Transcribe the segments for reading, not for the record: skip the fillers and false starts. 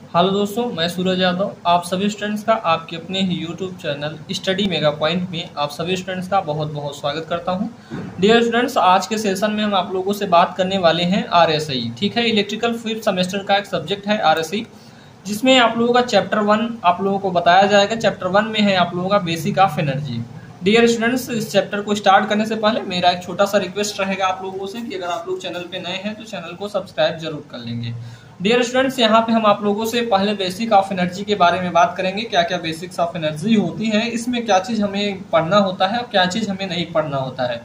Hello दोस्तों, मैं सूरज यादव आप सभी स्टूडेंट्स का आपके अपने ही YouTube channel study mega point में आप सभी स्टूडेंट्स का बहुत बहुत स्वागत करता हूं। डियर स्टूडेंट्स, आज के सेशन में हम आप लोगों से बात करने वाले हैं आरएसआई। ठीक है, इलेक्ट्रिकल फिफ्थ सेमेस्टर का एक सब्जेक्ट है आरएसआई, जिसमें आप लोगों का चैप्टर 1 आप लोगों को बताया जाएगा। चैप्टर 1 में है आप लोगों का basic of energy. Dear students, इस चैप्टर को स्टार्ट करने से पहले मेरा एक छोटा सा रिक्वेस्ट रहेगा आप लोगों से कि अगर आप लोग चैनल पे नए हैं तो चैनल को सब्सक्राइब जरूर कर लेंगे। डियर स्टूडेंट्स, यहाँ पे हम आप लोगों से पहले बेसिक ऑफ एनर्जी के बारे में बात करेंगे। क्या क्या बेसिक्स ऑफ एनर्जी होती है, इसमें क्या चीज़ हमें पढ़ना होता है और क्या चीज़ हमें नहीं पढ़ना होता है।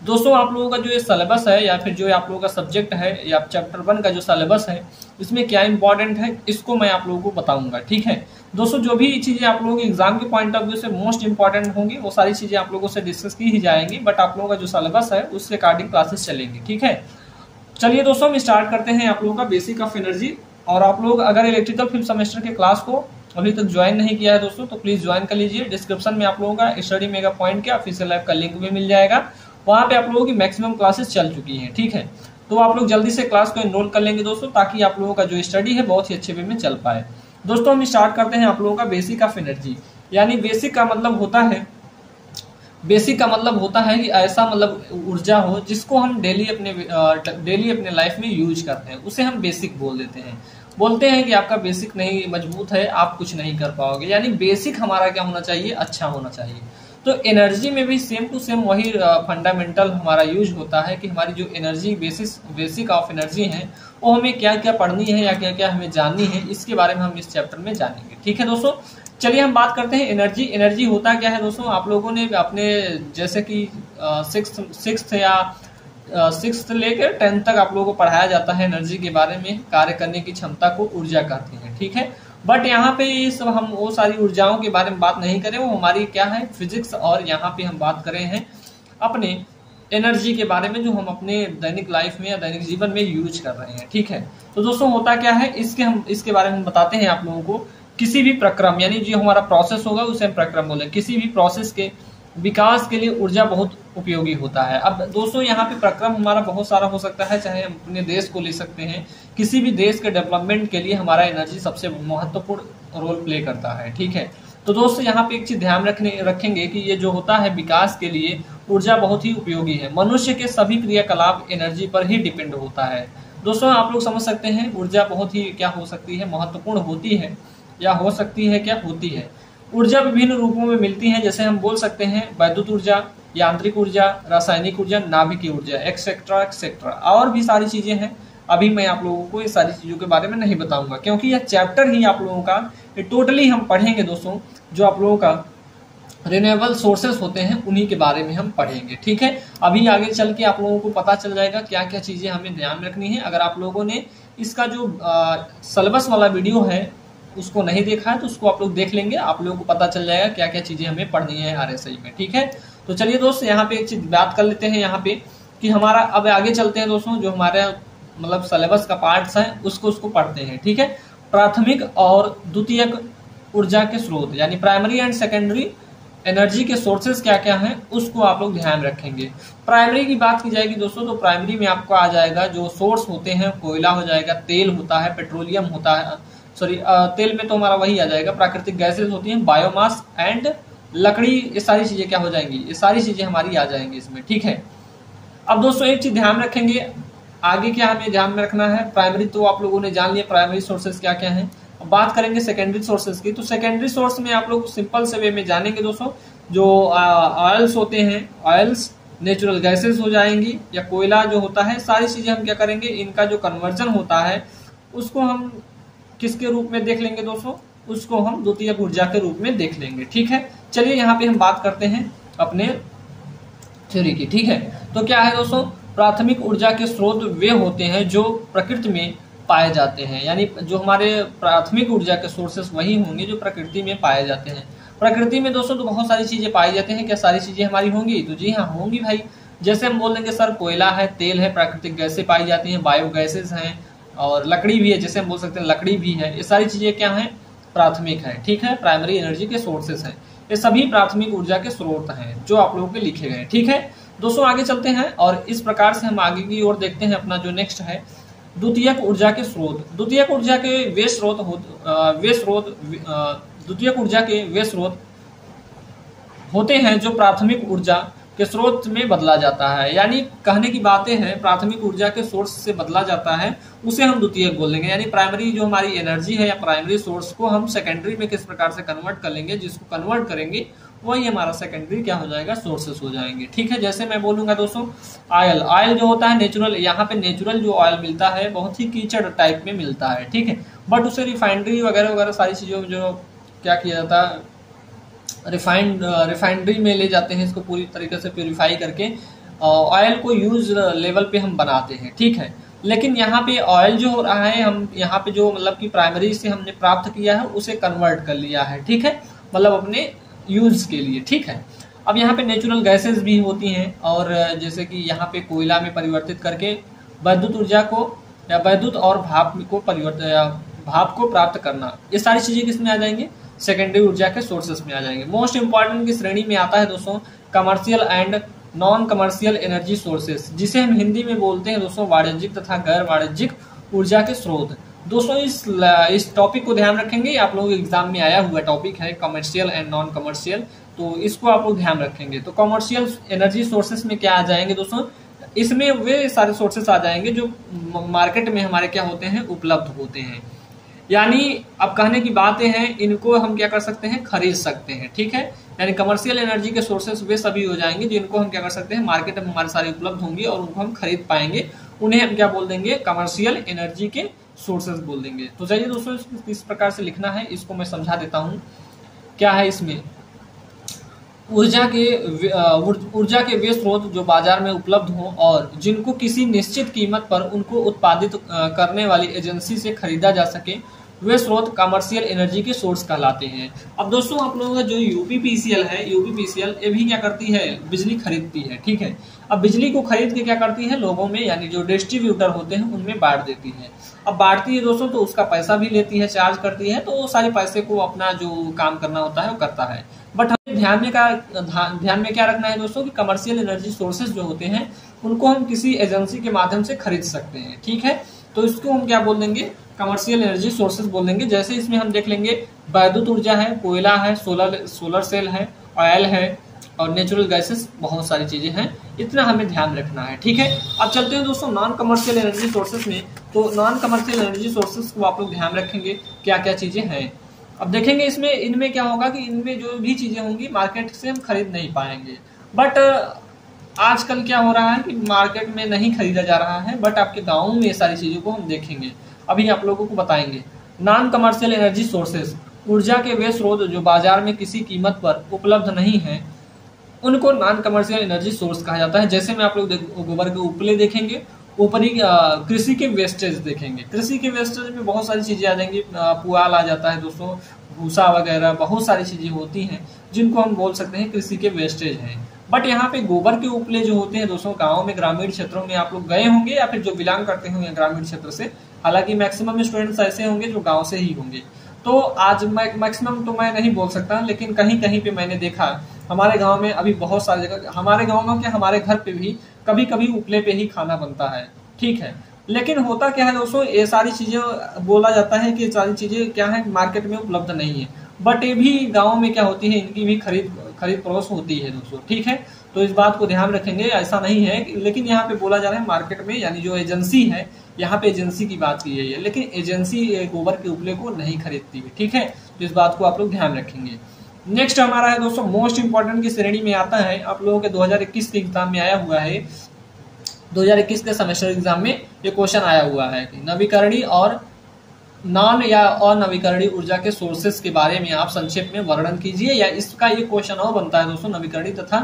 दोस्तों, आप लोगों का जो ये सिलेबस है या फिर जो आप लोगों का सब्जेक्ट है या चैप्टर 1 का जो सिलेबस है, इसमें क्या इंपॉर्टेंट है इसको मैं आप लोगों को बताऊंगा। ठीक है दोस्तों, जो भी चीज़ें आप लोगों के एग्जाम के पॉइंट ऑफ व्यू से मोस्ट इंपॉर्टेंट होंगी वो सारी चीज़ें आप लोगों से डिस्कस की ही जाएंगी, बट आप लोगों का जो सिलेबस है उसके अकॉर्डिंग क्लासेस चलेंगी। ठीक है, चलिए दोस्तों हम स्टार्ट करते हैं आप लोगों का बेसिक ऑफ एनर्जी। और आप लोग अगर इलेक्ट्रिकल फिफ्थ सेमेस्टर के क्लास को अभी तक ज्वाइन नहीं किया है दोस्तों तो प्लीज ज्वाइन कर लीजिए। डिस्क्रिप्शन में आप लोगों का स्टडी मेगा पॉइंट के ऑफिशियल ऐप का लिंक भी मिल जाएगा, वहां पे आप लोगों की मैक्सिमम क्लासेस चल चुकी हैं। ठीक है, तो आप लोग जल्दी से क्लास को एनरोल कर लेंगे दोस्तों, ताकि आप लोगों का जो स्टडी है बहुत ही अच्छे वे में चल पाए। दोस्तों हम स्टार्ट करते हैं आप लोगों का बेसिक ऑफ एनर्जी। यानी बेसिक का मतलब होता है कि ऐसा मतलब ऊर्जा हो जिसको हम डेली अपने लाइफ में यूज करते हैं, उसे हम बेसिक बोलते हैं कि आपका बेसिक नहीं मजबूत है आप कुछ नहीं कर पाओगे। यानी बेसिक हमारा क्या होना चाहिए, अच्छा होना चाहिए। तो एनर्जी में भी सेम टू सेम वही फंडामेंटल हमारा यूज होता है कि हमारी जो एनर्जी बेसिक ऑफ एनर्जी है वो हमें क्या क्या पढ़नी है या क्या क्या हमें जाननी है, इसके बारे में हम इस चैप्टर में जानेंगे। ठीक है दोस्तों, चलिए हम बात करते हैं एनर्जी होता क्या है दोस्तों। आप लोगों ने अपने जैसे कि सिक्स से लेकर 10th तक आप लोगों को पढ़ाया जाता है एनर्जी के बारे में, कार्य करने की क्षमता को ऊर्जा कहते हैं। ठीक है, बट यहाँ पे ये सब हम वो सारी ऊर्जाओं के बारे में बात नहीं करें, वो हमारी क्या है फिजिक्स, और यहाँ पे हम बात करें हैं अपने एनर्जी के बारे में जो हम अपने दैनिक लाइफ में या दैनिक जीवन में यूज कर रहे हैं। ठीक है, तो दोस्तों होता क्या है इसके बारे में बताते हैं आप लोगों को। किसी भी प्रक्रम यानी जो हमारा प्रोसेस होगा उसे हम प्रक्रम बोले, किसी भी प्रोसेस के विकास के लिए ऊर्जा बहुत उपयोगी होता है। अब दोस्तों यहाँ पे प्रक्रम हमारा बहुत सारा हो सकता है, चाहे हम अपने देश को ले सकते हैं। किसी भी देश के डेवलपमेंट के लिए हमारा एनर्जी सबसे महत्वपूर्ण रोल प्ले करता है। ठीक है, तो दोस्तों यहाँ पे एक चीज ध्यान रखेंगे कि ये जो होता है विकास के लिए ऊर्जा बहुत ही उपयोगी है। मनुष्य के सभी क्रियाकलाप एनर्जी पर ही डिपेंड होता है। दोस्तों आप लोग समझ सकते हैं ऊर्जा बहुत ही क्या हो सकती है, महत्वपूर्ण होती है, या हो सकती है क्या होती है। ऊर्जा विभिन्न रूपों में मिलती है, जैसे हम बोल सकते हैं वैद्युत ऊर्जा, यांत्रिक ऊर्जा, रासायनिक ऊर्जा, नाभिकीय ऊर्जा, एक्सेट्रा एक्सेट्रा, और भी सारी चीजें हैं। अभी मैं आप लोगों को ये सारी चीजों के बारे में नहीं बताऊंगा, क्योंकि यह चैप्टर ही आप लोगों का ये टोटली हम पढ़ेंगे दोस्तों। जो आप लोगों का रिन्यूएबल सोर्सेस होते हैं उन्हीं के बारे में हम पढ़ेंगे। ठीक है, अभी आगे चल के आप लोगों को पता चल जाएगा क्या क्या चीजें हमें ध्यान में रखनी है। अगर आप लोगों ने इसका जो सिलेबस वाला वीडियो है उसको नहीं देखा है तो उसको आप लोग देख लेंगे, आप लोगों को पता चल जाएगा क्या क्या चीजें हमें पढ़नी है आरएसआई में। ठीक है, तो चलिए दोस्त यहाँ पे एक चीज बात कर लेते हैं यहाँ पे कि हमारा अब आगे चलते हैं दोस्तों, जो हमारे मतलब सिलेबस का पार्ट्स है उसको पढ़ते हैं। ठीक है, प्राथमिक और द्वितीयक ऊर्जा के स्रोत यानी प्राइमरी एंड सेकेंडरी एनर्जी के सोर्सेज क्या क्या हैं उसको आप लोग ध्यान रखेंगे। प्राइमरी की बात की जाएगी दोस्तों तो प्राइमरी में आपको आ जाएगा जो सोर्स होते हैं, कोयला हो जाएगा, तेल होता है, पेट्रोलियम होता है, तेल में तो हमारा वही आ जाएगा, प्राकृतिक गैसेस होती हैं, बायोमास एंड लकड़ी, ये सारी चीजें क्या हो जाएंगी, ये सारी चीजें हमारी आ जाएंगी इसमें। ठीक है, अब दोस्तों एक चीज ध्यान रखेंगे, आगे क्या हमें ध्यान में रखना है। प्राइमरी तो आप लोगों ने जान लिया प्राइमरी सोर्सेज क्या क्या है। अब बात करेंगे सेकेंडरी सोर्सेज की, तो सेकेंडरी सोर्स में आप लोग सिंपल से वे में जानेंगे दोस्तों। जो ऑयल्स होते हैं, ऑयल्स नेचुरल गैसेस हो जाएंगी, या कोयला जो होता है, सारी चीजें हम क्या करेंगे, इनका जो कन्वर्जन होता है उसको हम किसके रूप में देख लेंगे दोस्तों, उसको हम द्वितीयक ऊर्जा के रूप में देख लेंगे। ठीक है, चलिए यहाँ पे हम बात करते हैं अपने थ्योरी की। ठीक है, तो क्या है दोस्तों, प्राथमिक ऊर्जा के स्रोत वे होते हैं जो प्रकृति में पाए जाते हैं। यानी जो हमारे प्राथमिक ऊर्जा के सोर्सेस वही होंगे जो प्रकृति में पाए जाते हैं। प्रकृति में दोस्तों तो बहुत सारी चीजें पाई जाती हैं, क्या सारी चीजें हमारी होंगी, तो जी हाँ होंगी भाई। जैसे हम बोल देंगे सर कोयला है, तेल है, प्राकृतिक गैसें पाई जाती हैं, बायो गैसेज हैं, और लकड़ी भी है, जैसे हम बोल सकते हैं लकड़ी भी है। ये सारी चीजें क्या हैं, प्राथमिक है। ठीक है, प्राइमरी एनर्जी के सोर्सेस हैं, ये सभी प्राथमिक ऊर्जा के स्रोत हैं जो आप लोगों के लिखे गए। ठीक है दोस्तों, आगे चलते हैं और इस प्रकार से हम आगे की ओर देखते हैं। अपना जो नेक्स्ट है द्वितीयक ऊर्जा के स्रोत। द्वितीयक ऊर्जा के वे स्रोत द्वितीयक ऊर्जा के वे स्रोत होते हैं जो प्राथमिक ऊर्जा के स्रोत में बदला जाता है। यानी कहने की बातें हैं, प्राथमिक ऊर्जा के सोर्स से बदला जाता है, उसे हम द्वितीयक बोल देंगे। यानी प्राइमरी जो हमारी एनर्जी है या प्राइमरी सोर्स को हम सेकेंडरी में किस प्रकार से कन्वर्ट कर लेंगे, जिसको कन्वर्ट करेंगे वही हमारा सेकेंडरी क्या हो जाएगा, सोर्सेस हो जाएंगे। ठीक है, जैसे मैं बोलूंगा दोस्तों ऑयल, ऑयल जो होता है नेचुरल, यहाँ पे नेचुरल जो ऑयल मिलता है बहुत ही कीचड़ टाइप में मिलता है। ठीक है, बट उसे रिफाइनरी वगैरह वगैरह सारी चीजों में जो क्या किया जाता है, रिफाइनरी में ले जाते हैं, इसको पूरी तरीके से प्योरीफाई करके ऑयल को यूज लेवल पे हम बनाते हैं। ठीक है, लेकिन यहाँ पे ऑयल जो हो रहा है, हम यहाँ पे जो मतलब कि प्राइमरी से हमने प्राप्त किया है उसे कन्वर्ट कर लिया है। ठीक है, मतलब अपने यूज के लिए। ठीक है, अब यहाँ पे नेचुरल गैसेस भी होती हैं, और जैसे कि यहाँ पे कोयला में परिवर्तित करके वैद्युत ऊर्जा को या वैद्युत और भाप को भाप को प्राप्त करना, ये सारी चीजें किसमें आ जाएंगे, सेकेंडरी ऊर्जा के सोर्सेस में आ जाएंगे। मोस्ट इंपॉर्टेंट की श्रेणी में आता है दोस्तों commercial and non commercial energy sources, जिसे हम हिंदी में बोलते हैं दोस्तों वाणिज्यिक तथा गैर वाणिज्यिक ऊर्जा के स्रोत। दोस्तों इस टॉपिक को ध्यान रखेंगे, आप लोगों के एग्जाम में आया हुआ टॉपिक है कमर्शियल एंड नॉन कमर्शियल, तो इसको आप लोग ध्यान रखेंगे। तो कमर्शियल एनर्जी सोर्सेस में क्या आ जाएंगे दोस्तों, इसमें वे सारे सोर्सेस आ जाएंगे जो मार्केट में हमारे क्या होते हैं, उपलब्ध होते हैं। यानी अब कहने की बातें हैं, इनको हम क्या कर सकते हैं, खरीद सकते हैं। ठीक है, यानी कमर्शियल एनर्जी के सोर्सेस वे सभी हो जाएंगे जिनको हम क्या कर सकते हैं, मार्केट में हमारे सारे उपलब्ध होंगे और उनको हम खरीद पाएंगे, उन्हें हम क्या बोल देंगे, कमर्शियल एनर्जी के सोर्सेस बोल देंगे। तो चलिए दोस्तों इस प्रकार से लिखना है, इसको मैं समझा देता हूँ। क्या है इसमें, ऊर्जा के वे स्रोत जो बाजार में उपलब्ध हों और जिनको किसी निश्चित कीमत पर उनको उत्पादित करने वाली एजेंसी से खरीदा जा सके, वे स्रोत कमर्शियल एनर्जी के सोर्स कहलाते हैं। अब दोस्तों आप लोगों का जो यूपीपीसीएल है, यूपीपीसीएल ये भी क्या करती है, बिजली खरीदती है। ठीक है, अब बिजली को खरीद के क्या करती है, लोगों में यानी जो डिस्ट्रीब्यूटर होते हैं उनमें बांट देती है। अब बांटती है दोस्तों तो उसका पैसा भी लेती है, चार्ज करती है, तो वो सारे पैसे को अपना जो काम करना होता है वो करता है। बट हमें ध्यान में क्या रखना है दोस्तों कि कमर्शियल एनर्जी सोर्सेज जो होते हैं उनको हम किसी एजेंसी के माध्यम से खरीद सकते हैं। ठीक है, तो इसको हम क्या बोल देंगे, कमर्शियल एनर्जी सोर्सेज बोल देंगे। जैसे इसमें हम देख लेंगे वैद्युत ऊर्जा है, कोयला है, सोलर सेल है, ऑयल है और नेचुरल गैसेस, बहुत सारी चीजें हैं, इतना हमें ध्यान रखना है। ठीक है, अब चलते हैं दोस्तों नॉन कमर्शियल एनर्जी सोर्सेज में। तो नॉन कमर्शियल एनर्जी सोर्सेज को आप लोग ध्यान रखेंगे क्या क्या चीजें हैं। अब देखेंगे इसमें, इनमें क्या होगा कि इनमें जो भी चीजें होंगी मार्केट से हम खरीद नहीं पाएंगे। बट आजकल क्या हो रहा है कि मार्केट में नहीं खरीदा जा रहा है, बट आपके गाँव में ये सारी चीजों को हम देखेंगे, अभी आप लोगों को बताएंगे। नॉन कमर्शियल एनर्जी सोर्सेज, ऊर्जा के वे स्रोत जो बाजार में किसी कीमत पर उपलब्ध नहीं है, उनको नॉन कमर्शियल एनर्जी सोर्स कहा जाता है। जैसे में आप लोग गोबर के उपले देखेंगे, ऊपरी कृषि के वेस्टेज देखेंगे, कृषि के वेस्टेज में बहुत सारी चीजें आ जाएंगी, पुआल आ जाता है दोस्तों, भूसा वगैरह, बहुत सारी चीजें होती हैं जिनको हम बोल सकते हैं कृषि के वेस्टेज हैं। बट यहाँ पे गोबर के उपले जो होते हैं दोस्तों, गाँव में ग्रामीण क्षेत्रों में आप लोग गए होंगे या फिर जो बिलोंग करते होंगे ग्रामीण क्षेत्र से, हालांकि मैक्सिमम स्टूडेंट्स ऐसे होंगे जो गाँव से ही होंगे। तो आज मैक्सिमम तो मैं नहीं बोल सकता, लेकिन कहीं कहीं पे मैंने देखा हमारे गांव में, अभी बहुत सारी जगह हमारे गांव में क्या, हमारे घर पे भी कभी कभी उपले पे ही खाना बनता है। ठीक है, लेकिन होता क्या है दोस्तों, ये सारी चीजें बोला जाता है कि ये सारी चीजें क्या है मार्केट में उपलब्ध नहीं है, बट ये भी गाँव में क्या होती है, इनकी भी खरीद फरोख्त होती है दोस्तों। ठीक है, तो इस बात को ध्यान रखेंगे, ऐसा नहीं है, लेकिन यहाँ पे बोला जा रहा है मार्केट में, यानी जो एजेंसी है, यहाँ पे एजेंसी की बात की गई है, लेकिन एजेंसी गोबर के उपले को नहीं खरीदती है। ठीक है, तो इस बात को आप लोग ध्यान रखेंगे। नेक्स्ट हमारा है दोस्तों मोस्ट इंपॉर्टेंट की श्रेणी में आता है, आप लोगों के 2021 के एग्जाम में आया हुआ है, 2021 के सेमेस्टर एग्जाम में ये क्वेश्चन आया हुआ है कि नवीकरणीय और नॉन या अनवीकरणीय ऊर्जा के सोर्सेस के बारे में आप संक्षेप में वर्णन कीजिए, या इसका ये क्वेश्चन और बनता है दोस्तों, नवीकरणीय तथा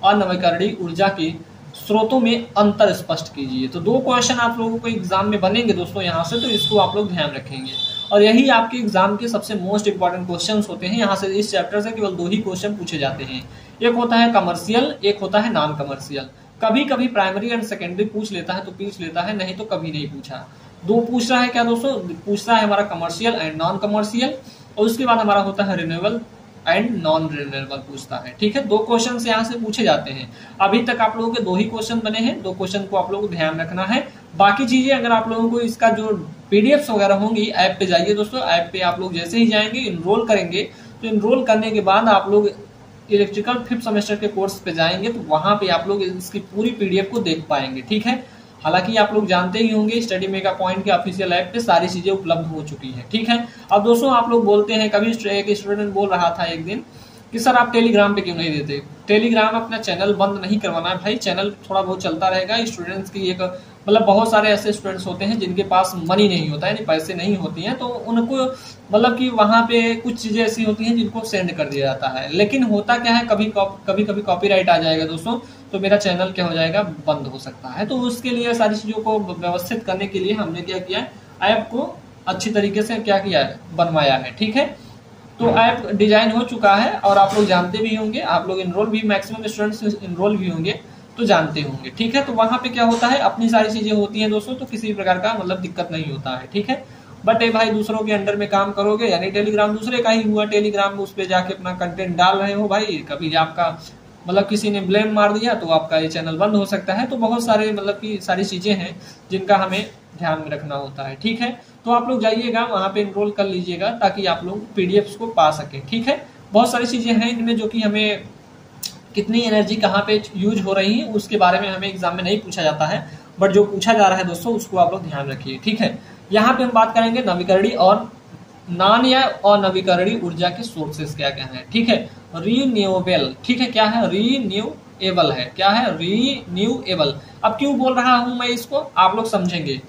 अनवीकरणीय ऊर्जा के स्रोतों में अंतर स्पष्ट कीजिए। तो दो क्वेश्चन आप लोगों को एग्जाम में बनेंगे दोस्तों यहाँ से, तो इसको आप लोग ध्यान रखेंगे, और यही आपके एग्जाम के सबसे मोस्ट इंपॉर्टेंट क्वेश्चंस होते हैं। यहाँ से इस चैप्टर से केवल 2 ही क्वेश्चन पूछे जाते हैं, एक होता है कमर्शियल, एक होता है नॉन कमर्शियल। कभी कभी प्राइमरी एंड सेकेंडरी पूछ लेता है तो पूछ लेता है, नहीं तो कभी नहीं पूछा। 2 पूछ रहा है क्या दोस्तों, पूछ रहा है हमारा कमर्शियल एंड नॉन कमर्शियल, और उसके बाद हमारा होता है रिन्यूएबल एंड नॉन रिन्यूएबल पूछता है। ठीक है, 2 क्वेश्चन यहाँ से पूछे जाते हैं। अभी तक आप लोगों के 2 ही क्वेश्चन बने हैं, 2 क्वेश्चन को आप लोगों को ध्यान रखना है, बाकी चीजें अगर आप लोगों को इसका जो पीडीएफ्स वगैरह होंगी, ऐप पे जाइए दोस्तों, ऐप पे आप लोग जैसे ही जाएंगे इनरोल करेंगे, तो इनरोल करने के बाद आप लोग इलेक्ट्रिकल 5th सेमेस्टर के कोर्स पे जाएंगे तो वहां पे आप लोग इसकी पूरी पीडीएफ को देख पाएंगे, ठीक है। हालांकि आप लोग जानते ही होंगे स्टडी मेगा पॉइंट के ऑफिशियल ऐप पे सारी चीजें उपलब्ध हो चुकी है, ठीक है। अब दोस्तों आप लोग बोलते हैं, कभी एक स्टूडेंट बोल रहा था एक दिन कि सर आप टेलीग्राम पे क्यों नहीं देते। टेलीग्राम अपना चैनल बंद नहीं करवाना है भाई, चैनल थोड़ा बहुत चलता रहेगा। स्टूडेंट्स की एक मतलब बहुत सारे ऐसे स्टूडेंट्स होते हैं जिनके पास मनी नहीं होता है, पैसे नहीं होती हैं, तो उनको मतलब कि वहां पे कुछ चीजें ऐसी होती हैं जिनको सेंड कर दिया जाता है। लेकिन होता क्या है, कभी कभी कॉपीराइट आ जाएगा दोस्तों, तो मेरा चैनल क्या हो जाएगा, बंद हो सकता है। तो उसके लिए सारी चीजों को व्यवस्थित करने के लिए हमने क्या किया, ऐप को अच्छी तरीके से क्या किया है, बनवाया है, ठीक है। तो ऐप डिजाइन हो चुका है और आप लोग जानते भी होंगे, आप लोग इनरोल भी, मैक्सिमम स्टूडेंट्स इनरोल भी होंगे तो जानते होंगे, ठीक है। तो वहां पे क्या होता है, अपनी सारी चीजें होती हैं दोस्तों, तो किसी प्रकार का मतलब दिक्कत नहीं होता है, ठीक है। बट ये भाई दूसरों के अंडर में काम करोगे, यानी टेलीग्राम दूसरे का ही हुआ, टेलीग्राम उस पे जाके अपना कंटेंट डाल रहे हो भाई, कभी आपका मतलब किसी ने ब्लेम मार दिया तो आपका ये चैनल बंद हो सकता है। तो बहुत सारे मतलब की सारी चीजें हैं जिनका हमें ध्यान में रखना होता है, ठीक है। तो आप लोग जाइएगा वहां पे इनरोल कर लीजिएगा ताकि आप लोग पीडीएफ्स को पा सके, ठीक है। बहुत सारी चीजें हैं इनमें जो कि हमें कितनी एनर्जी कहाँ पे यूज हो रही है उसके बारे में हमें एग्जाम में नहीं पूछा जाता है, बट जो पूछा जा रहा है दोस्तों उसको आप लोग ध्यान रखिए, ठीक है। यहाँ पे हम बात करेंगे नवीकरणीय और नॉन या अनवीकरणीय ऊर्जा के सोर्सेस क्या क्या है, ठीक है। रीन्यूएबल, ठीक है, क्या है, रीन्यूएबल है, क्या है, रीन्यूएबल। अब क्यों बोल रहा हूं मैं इसको, आप लोग समझेंगे।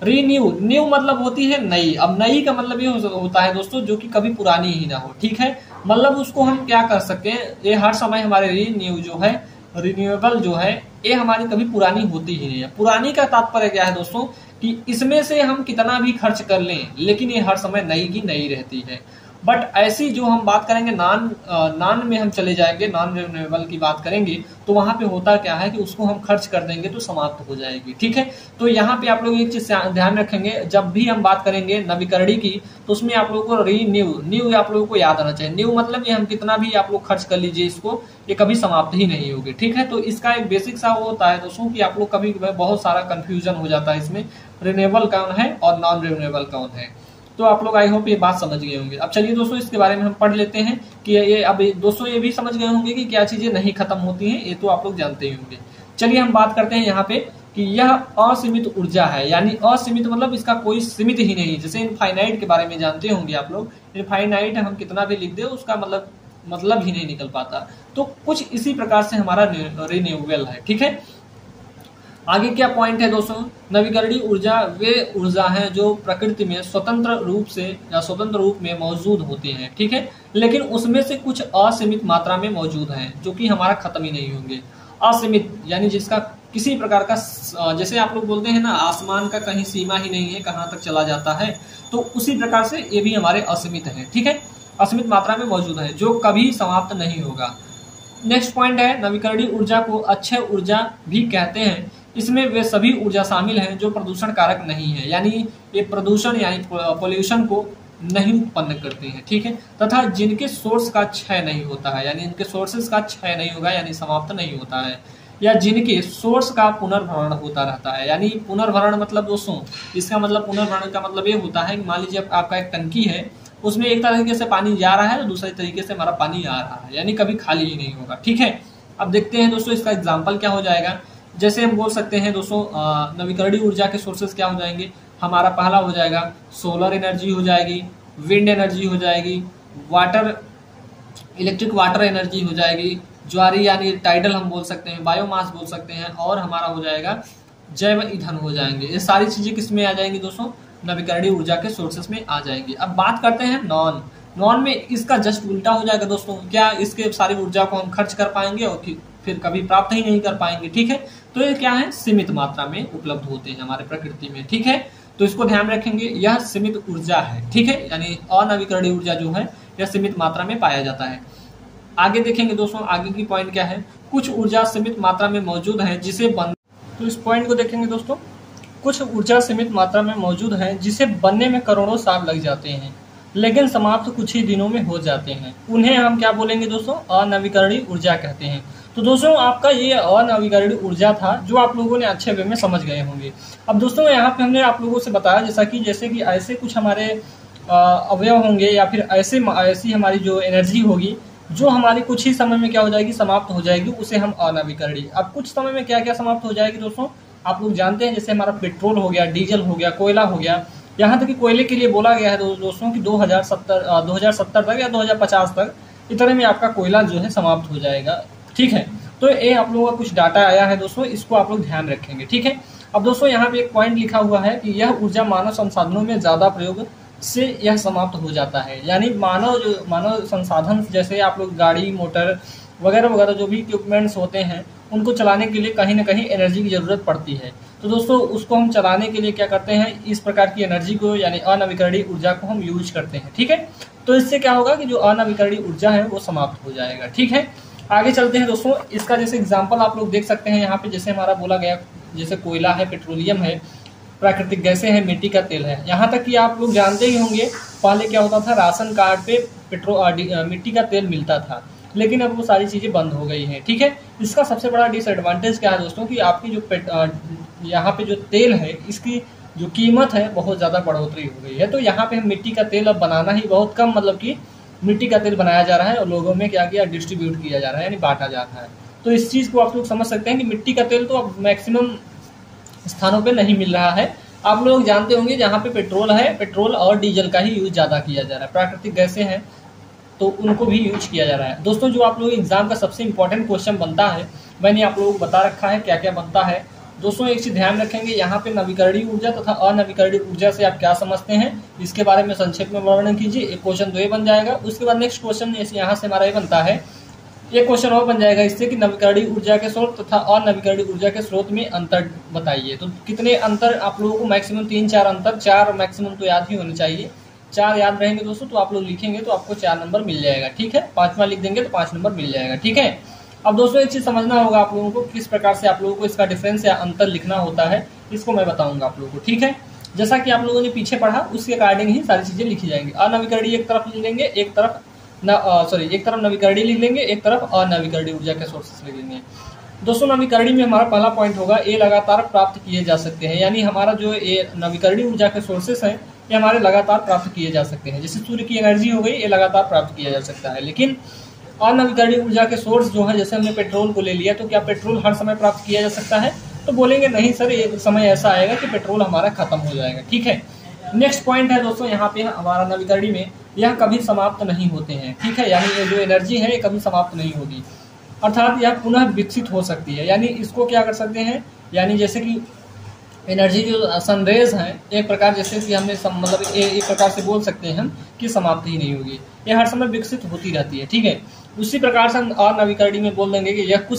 न्यू मतलब होती है नई। अब नई का मतलब ये होता है दोस्तों जो कि कभी पुरानी ही ना हो, ठीक है। मतलब उसको हम क्या कर सकते हैं, ये हर समय हमारे रीन्यू जो है, रिन्यूएबल जो है, ये हमारी कभी पुरानी होती ही नहीं है। पुरानी का तात्पर्य क्या है दोस्तों, कि इसमें से हम कितना भी खर्च कर लें लेकिन ये हर समय नई की नई रहती है। बट ऐसी जो हम बात करेंगे नॉन में हम चले जाएंगे, नॉन रिन्यूएबल की बात करेंगे तो वहां पे होता क्या है कि उसको हम खर्च कर देंगे तो समाप्त हो जाएगी, ठीक है। तो यहाँ पे आप लोग एक चीज ध्यान रखेंगे, जब भी हम बात करेंगे नवीकरणीय की तो उसमें आप लोगों को न्यू आप लोगों को याद आना चाहिए। न्यू मतलब ये हम कितना भी आप लोग खर्च कर लीजिए इसको, ये कभी समाप्त ही नहीं होगी, ठीक है। तो इसका एक बेसिक सा वो होता है दोस्तों कि आप लोग कभी बहुत सारा कंफ्यूजन हो जाता है इसमें, रिन्यूएबल कौन है और नॉन रिन्यूएबल कौन है। तो आप लोग आई होप ये बात समझ गए होंगे। अब चलिए दोस्तों इसके बारे में हम पढ़ लेते हैं कि ये अब दोस्तों ये भी समझ गए होंगे कि क्या चीजें नहीं खत्म होती हैं, ये तो आप लोग जानते ही होंगे। चलिए हम बात करते हैं यहाँ पे कि यह असीमित ऊर्जा है, यानी असीमित मतलब इसका कोई सीमित ही नहीं। जैसे इनफाइनाइट के बारे में जानते होंगे आप लोग, इनफाइनाइट हम कितना भी लिख दे उसका मतलब ही नहीं निकल पाता। तो कुछ इसी प्रकार से हमारा रिन्यूएबल है, ठीक है। आगे क्या पॉइंट है दोस्तों, नवीकरणीय ऊर्जा वे ऊर्जा हैं जो प्रकृति में स्वतंत्र रूप में मौजूद होती हैं, ठीक है। लेकिन उसमें से कुछ असीमित मात्रा में मौजूद हैं जो कि हमारा खत्म ही नहीं होंगे। असीमित यानी जिसका किसी प्रकार का, जैसे आप लोग बोलते हैं ना आसमान का कहीं सीमा ही नहीं है, कहाँ तक चला जाता है, तो उसी प्रकार से ये भी हमारे असीमित है, ठीक है। असीमित मात्रा में मौजूद है जो कभी समाप्त नहीं होगा। नेक्स्ट पॉइंट है, नवीकरणीय ऊर्जा को अक्षय ऊर्जा भी कहते हैं। इसमें वे सभी ऊर्जा शामिल हैं जो प्रदूषण कारक नहीं है, यानी ये प्रदूषण यानी पोल्यूशन को नहीं उत्पन्न करते हैं, ठीक है। तथा जिनके सोर्स का क्षय नहीं होता है, यानी इनके सोर्सेस का क्षय नहीं होगा, यानी समाप्त नहीं होता है, या जिनके सोर्स का पुनर्भरण होता रहता है। यानी पुनर्भरण मतलब दोस्तों, इसका मतलब पुनर्भरण का मतलब ये होता है कि मान लीजिए आपका एक टंकी है, उसमें एक तरीके से पानी जा रहा है तो दूसरे तरीके से हमारा पानी आ रहा है, यानी कभी खाली ही नहीं होगा, ठीक है। अब देखते हैं दोस्तों इसका एग्जाम्पल क्या हो जाएगा। जैसे हम बोल सकते हैं दोस्तों नवीकरणीय ऊर्जा के सोर्सेस क्या हो जाएंगे, हमारा पहला हो जाएगा सोलर एनर्जी हो जाएगी, विंड एनर्जी हो जाएगी, इलेक्ट्रिक वाटर एनर्जी हो जाएगी, ज्वारी यानी टाइडल हम बोल सकते हैं, बायोमास बोल सकते हैं, और हमारा हो जाएगा जैव ईंधन हो जाएंगे। ये सारी चीजें किसमें आ जाएंगी दोस्तों, नवीकरणीय ऊर्जा के सोर्सेस में आ जाएंगी। अब बात करते हैं नॉन में इसका जस्ट उल्टा हो जाएगा दोस्तों। क्या इसके सारी ऊर्जा को हम खर्च कर पाएंगे और फिर कभी प्राप्त ही नहीं कर पाएंगे, ठीक है। तो ये क्या है, सीमित मात्रा में उपलब्ध होते हैं हमारे प्रकृति में, ठीक है। तो इसको ध्यान रखेंगे, यह सीमित ऊर्जा है, ठीक है, यानी अनवीकरणीय ऊर्जा जो है यह सीमित मात्रा में पाया जाता है। आगे देखेंगे दोस्तों, आगे की पॉइंट क्या है, कुछ ऊर्जा सीमित मात्रा में मौजूद है जिसे तो इस पॉइंट को देखेंगे दोस्तों, कुछ ऊर्जा सीमित मात्रा में मौजूद है जिसे बनने में करोड़ों साल लग जाते हैं लेकिन समाप्त कुछ ही दिनों में हो जाते हैं। उन्हें हम क्या बोलेंगे दोस्तों, अनवीकरणीय ऊर्जा कहते हैं। तो दोस्तों आपका ये अनवीकरणीय ऊर्जा था जो आप लोगों ने अच्छे वे में समझ गए होंगे। अब दोस्तों यहाँ पे हमने आप लोगों से बताया जैसे कि ऐसे कुछ हमारे अवयव होंगे या फिर ऐसी हमारी जो एनर्जी होगी जो हमारी कुछ ही समय में क्या हो जाएगी, समाप्त हो जाएगी, उसे हम अनवीकरणीय। अब कुछ समय में क्या क्या समाप्त हो जाएगी दोस्तों, आप लोग जानते हैं, जैसे हमारा पेट्रोल हो गया, डीजल हो गया, कोयला हो गया। यहाँ तक कि कोयले के लिए बोला गया है दोस्तों कि 2070 तक या 2050 तक इतने में आपका कोयला जो है समाप्त हो जाएगा। ठीक है, तो ये आप लोगों का कुछ डाटा आया है दोस्तों, इसको आप लोग ध्यान रखेंगे। ठीक है, अब दोस्तों यहाँ पे एक पॉइंट लिखा हुआ है कि यह ऊर्जा मानव संसाधनों में ज्यादा प्रयोग से यह समाप्त हो जाता है। यानी मानव संसाधन जैसे आप लोग गाड़ी मोटर वगैरह वगैरह जो भी इक्विपमेंट्स होते हैं उनको चलाने के लिए कहीं ना कहीं एनर्जी की जरूरत पड़ती है। तो दोस्तों उसको हम चलाने के लिए क्या करते हैं, इस प्रकार की एनर्जी को यानी अनवीकरणीय ऊर्जा को हम यूज करते हैं। ठीक है, तो इससे क्या होगा कि जो अनवीकरणीय ऊर्जा है वो समाप्त हो जाएगा। ठीक है, आगे चलते हैं दोस्तों। इसका जैसे एग्जाम्पल आप लोग देख सकते हैं यहाँ पे, जैसे हमारा बोला गया जैसे कोयला है, पेट्रोलियम है, प्राकृतिक गैसें हैं, मिट्टी का तेल है। यहाँ तक कि आप लोग जानते ही होंगे पहले क्या होता था, राशन कार्ड पे मिट्टी का तेल मिलता था, लेकिन अब वो सारी चीज़ें बंद हो गई हैं। ठीक है, इसका सबसे बड़ा डिसएडवांटेज क्या है दोस्तों कि आपकी जो यहाँ पे जो तेल है इसकी जो कीमत है बहुत ज़्यादा बढ़ोतरी हो गई है। तो यहाँ पे हम मिट्टी का तेल अब बनाना ही बहुत कम, मतलब कि मिट्टी का तेल बनाया जा रहा है और लोगों में क्या किया, डिस्ट्रीब्यूट किया जा रहा है, यानी बांटा जा रहा है। तो इस चीज़ को आप लोग समझ सकते हैं कि मिट्टी का तेल तो अब मैक्सिमम स्थानों पे नहीं मिल रहा है। आप लोग जानते होंगे जहाँ पे पेट्रोल है, पेट्रोल और डीजल का ही यूज ज़्यादा किया जा रहा है, प्राकृतिक गैसें हैं तो उनको भी यूज किया जा रहा है। दोस्तों जो आप लोग एग्जाम का सबसे इंपॉर्टेंट क्वेश्चन बनता है, मैंने आप लोगों को बता रखा है क्या क्या बनता है। दोस्तों एक चीज ध्यान रखेंगे, यहाँ पे नवीकरणीय ऊर्जा तथा अनवीकरणीय ऊर्जा से आप क्या समझते हैं इसके बारे में संक्षेप में वर्णन कीजिए। एक क्वेश्चन तो ये बन जाएगा। उसके बाद नेक्स्ट क्वेश्चन यहाँ से हमारा ये बनता है, एक क्वेश्चन और बन जाएगा इससे कि नवीकरणीय ऊर्जा के स्रोत तथा अनवीकरणीय ऊर्जा के स्रोत में अंतर बताइए। तो कितने अंतर आप लोगों को, मैक्सिमम 3-4 अंतर, 4 मैक्सिमम तो याद ही होने चाहिए। 4 याद रहेंगे दोस्तों तो आप लोग लिखेंगे तो आपको 4 नंबर मिल जाएगा। ठीक है, 5वां लिख देंगे तो 5 नंबर मिल जाएगा। ठीक है, अब दोस्तों एक चीज समझना होगा आप लोगों को, किस प्रकार से आप लोगों को इसका डिफरेंस या अंतर लिखना होता है, इसको मैं बताऊंगा आप लोगों को। ठीक है, जैसा कि आप लोगों ने पीछे पढ़ा उसके अकॉर्डिंग ही सारी चीजें लिखी जाएंगी। अनवीकरणीय एक तरफ लिख लेंगे, एक तरफ नवीकरणीय लिख लेंगे, एक तरफ अनवीकरणीय ऊर्जा के सोर्सेस लिख लेंगे। दोस्तों नवीकरणीय में हमारा पहला पॉइंट होगा, ये लगातार प्राप्त किए जा सकते हैं। यानी हमारा जो ये नवीकरणीय ऊर्जा के सोर्सेस हैं ये हमारे लगातार प्राप्त किए जा सकते हैं। जैसे सूर्य की एनर्जी हो गई, ये लगातार प्राप्त किया जा सकता है। लेकिन अनवीकरणीय ऊर्जा के सोर्स जो है, जैसे हमने पेट्रोल को ले लिया, तो क्या पेट्रोल हर समय प्राप्त किया जा सकता है? तो बोलेंगे नहीं सर, एक समय ऐसा आएगा कि पेट्रोल हमारा खत्म हो जाएगा। ठीक है, नेक्स्ट पॉइंट है दोस्तों यहाँ पे हमारा नवीकरणीय में, यह कभी समाप्त नहीं होते हैं। ठीक है, यानी ये जो एनर्जी है ये कभी समाप्त नहीं होगी, अर्थात यह पुनः विकसित हो सकती है। यानी इसको क्या कर सकते हैं, यानी जैसे कि एनर्जी जो सनरेज हैं, एक प्रकार जैसे कि हमने मतलब एक प्रकार से बोल सकते हैं हम कि समाप्त ही नहीं होगी, ये हर समय विकसित होती रहती है। ठीक है, उसी प्रकार से हम अनवीकरणीय में बोल देंगे कि यह कुछ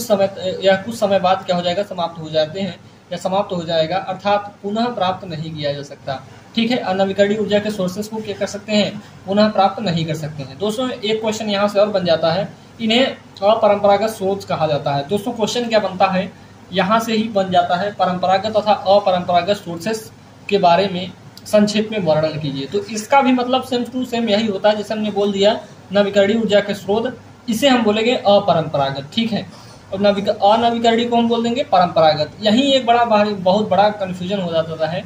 समय बाद क्या हो जाएगा, समाप्त हो जाते हैं या समाप्त हो जाएगा, अर्थात पुनः प्राप्त नहीं किया जा सकता। ठीक है, अनवीकरणीय ऊर्जा के सोर्सेस को क्या कर सकते हैं, पुनः प्राप्त नहीं कर सकते हैं। दोस्तों एक क्वेश्चन यहाँ से और बन जाता है, इन्हें अपरंपरागत स्रोत कहा जाता है। दोस्तों क्वेश्चन क्या बनता है, यहाँ से ही बन जाता है, परंपरागत तथा अपरंपरागत सोर्सेस के बारे में संक्षेप में वर्णन कीजिए। तो इसका भी मतलब सेम टू सेम यही होता है, जैसे हमने बोल दिया नवीकरणीय ऊर्जा के स्रोत, इसे हम बोलेंगे अपरंपरागत। ठीक है, और अनवीकरणीय को हम बोल देंगे परंपरागत। यही एक बहुत बड़ा कन्फ्यूजन हो जाता है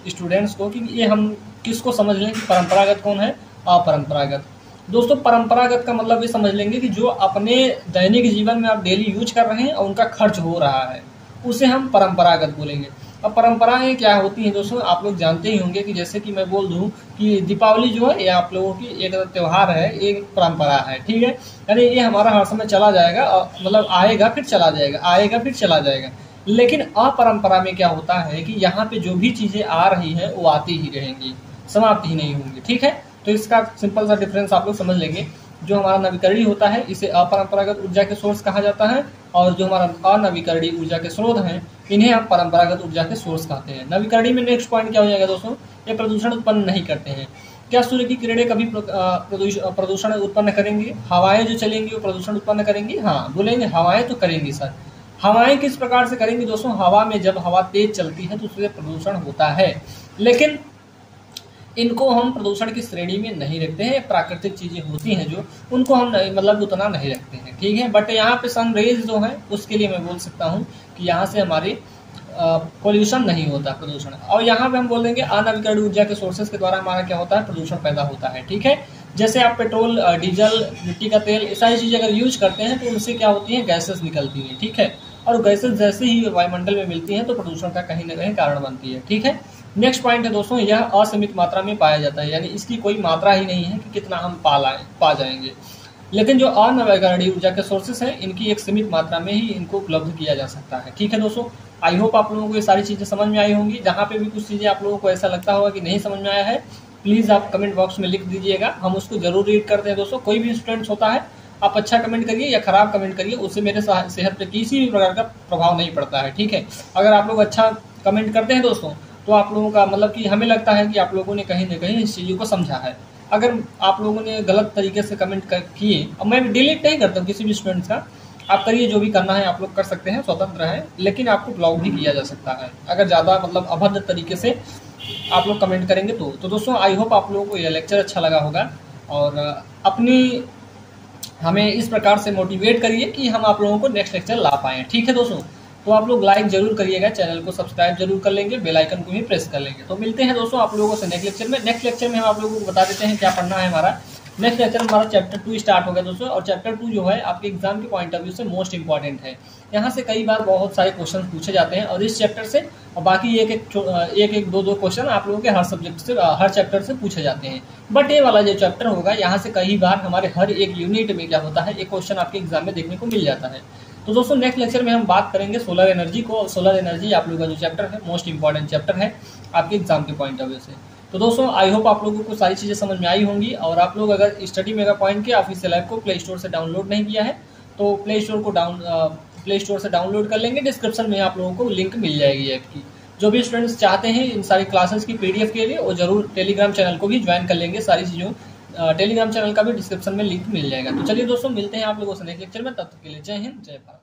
स्टूडेंट्स को कि ये हम किसको समझ लें कि परंपरागत कौन है, अपरंपरागत। दोस्तों परंपरागत का मतलब ये समझ लेंगे कि जो अपने दैनिक जीवन में आप डेली यूज कर रहे हैं और उनका खर्च हो रहा है, उसे हम परंपरागत बोलेंगे। अब परंपराएं क्या होती हैं दोस्तों, आप लोग जानते ही होंगे कि जैसे कि मैं बोल दूं कि दीपावली जो है ये आप लोगों की एक त्यौहार है, एक परंपरा है। ठीक है, यानी ये हमारा हर समय चला जाएगा, मतलब आएगा फिर चला जाएगा, आएगा फिर चला जाएगा। लेकिन अपरंपरा में क्या होता है कि यहाँ पे जो भी चीजें आ रही हैं वो आती ही रहेंगी, समाप्त ही नहीं होंगी। ठीक है, तो इसका सिंपल सा डिफरेंस आप लोग समझ लेंगे। जो हमारा नवीकरणीय होता है इसे अपरंपरागत ऊर्जा के सोर्स कहा जाता है, और जो हमारा अनवीकरणीय ऊर्जा के स्रोत हैं इन्हें हम परंपरागत ऊर्जा के सोर्स कहते हैं। नवीकरणीय में नेक्स्ट पॉइंट क्या हो जाएगा दोस्तों, ये प्रदूषण उत्पन्न नहीं करते हैं। क्या सूर्य की किरणें कभी प्रदूषण उत्पन्न करेंगी? हवाएं जो चलेंगी वो प्रदूषण उत्पन्न करेंगी? हाँ, बोलेंगे हवाएं तो करेंगी सर। हवाएं किस प्रकार से करेंगी दोस्तों, हवा में जब हवा तेज चलती है तो उससे प्रदूषण होता है। लेकिन इनको हम प्रदूषण की श्रेणी में नहीं रखते हैं। प्राकृतिक चीजें होती हैं जो, उनको हम मतलब उतना नहीं रखते हैं, ठीक है। बट यहाँ पे सन रेज जो है उसके लिए मैं बोल सकता हूँ कि यहाँ से हमारी पोल्यूशन नहीं होता, प्रदूषण। और यहाँ पे हम बोल देंगे अनवीकरणीय ऊर्जा के सोर्सेज के द्वारा हमारा क्या होता है, प्रदूषण पैदा होता है, ठीक है। जैसे आप पेट्रोल, डीजल, मिट्टी का तेल, ये सारी चीजें अगर यूज करते हैं तो उनसे क्या होती है, गैसेस निकलती है, ठीक है। और गैसेस जैसे ही वायुमंडल में मिलती हैं तो प्रदूषण का कहीं ना कहीं कारण बनती है, ठीक है। नेक्स्ट पॉइंट है दोस्तों, यह असीमित मात्रा में पाया जाता है, यानी इसकी कोई मात्रा ही नहीं है कि कितना हम पा जाएंगे। लेकिन जो अनवीकरणीय ऊर्जा के सोर्सेस हैं इनकी एक सीमित मात्रा में ही इनको उपलब्ध किया जा सकता है, ठीक है दोस्तों। आई होप आप लोगों को ये सारी चीजें समझ में आई होंगी। जहाँ पे भी कुछ चीजें आप लोगों को ऐसा लगता होगा कि नहीं समझ में आया है, प्लीज आप कमेंट बॉक्स में लिख दीजिएगा, हम उसको जरूर रीड करते हैं दोस्तों। कोई भी स्टूडेंट्स होता है, आप अच्छा कमेंट करिए या खराब कमेंट करिए, उससे मेरे सेहत पे किसी भी प्रकार का प्रभाव नहीं पड़ता है, ठीक है। अगर आप लोग अच्छा कमेंट करते हैं दोस्तों तो आप लोगों का मतलब कि हमें लगता है कि आप लोगों ने कहीं ना कहीं इस चीज़ों को समझा है। अगर आप लोगों ने गलत तरीके से कमेंट किए, अब मैं डिलीट नहीं करता हूँ किसी भी स्टूडेंट्स का, आप करिए, जो भी करना है आप लोग कर सकते हैं, स्वतंत्र है। लेकिन आपको ब्लॉक भी किया जा सकता है अगर ज़्यादा मतलब अभद्र तरीके से आप लोग कमेंट करेंगे तो दोस्तों आई होप आप लोगों को यह लेक्चर अच्छा लगा होगा। और अपनी हमें इस प्रकार से मोटिवेट करिए कि हम आप लोगों को नेक्स्ट लेक्चर ला पाएँ, ठीक है दोस्तों। तो आप लोग लाइक जरूर करिएगा, चैनल को सब्सक्राइब जरूर कर लेंगे, बेल आइकन को भी प्रेस कर लेंगे। तो मिलते हैं दोस्तों आप लोगों से नेक्स्ट लेक्चर में। नेक्स्ट लेक्चर में हम आप लोगों को बता देते हैं क्या पढ़ना है हमारा। नेक्स्ट लेक्चर में हमारा चैप्टर 2 स्टार्ट हो गया दोस्तों, और चैप्टर 2 जो है आपके एग्जाम के पॉइंट ऑफ व्यू से मोस्ट इंपॉर्टेंट है। यहाँ से कई बार बहुत सारे क्वेश्चन पूछे जाते हैं, और इस चैप्टर से और बाकी एक दो क्वेश्चन आप लोगों के हर सब्जेक्ट से, हर चैप्टर से पूछे जाते हैं। बट ये वाला जो चैप्टर होगा, यहाँ से कई बार हमारे हर एक यूनिट में क्या होता है, एक क्वेश्चन आपके एग्जाम में देखने को मिल जाता है। तो दोस्तों नेक्स्ट लेक्चर में हम बात करेंगे सोलर एनर्जी को। सोलर एनर्जी आप लोगों का जो चैप्टर है मोस्ट इंपॉर्टेंट चैप्टर है आपके एग्जाम के पॉइंट ऑफ व्यू से। तो दोस्तों आई होप आप लोगों को सारी चीज़ें समझ में आई होंगी। और आप लोग अगर स्टडी मेगा पॉइंट के ऑफिशियल ऐप को प्ले स्टोर से डाउनलोड नहीं किया है तो प्ले स्टोर से डाउनलोड कर लेंगे। डिस्क्रिप्शन में आप लोगों को लिंक मिल जाएगी ऐप की। जो भी स्टूडेंट्स चाहते हैं इन सारी क्लासेस की PDF के लिए, वो जरूर टेलीग्राम चैनल को भी ज्वाइन कर लेंगे। सारी चीज़ों टेलीग्राम चैनल का भी डिस्क्रिप्शन में लिंक मिल जाएगा। तो चलिए दोस्तों मिलते हैं आप लोगों से नेक्स्ट लेक्चर में, तब तक के लिए जय हिंद, जय भारत।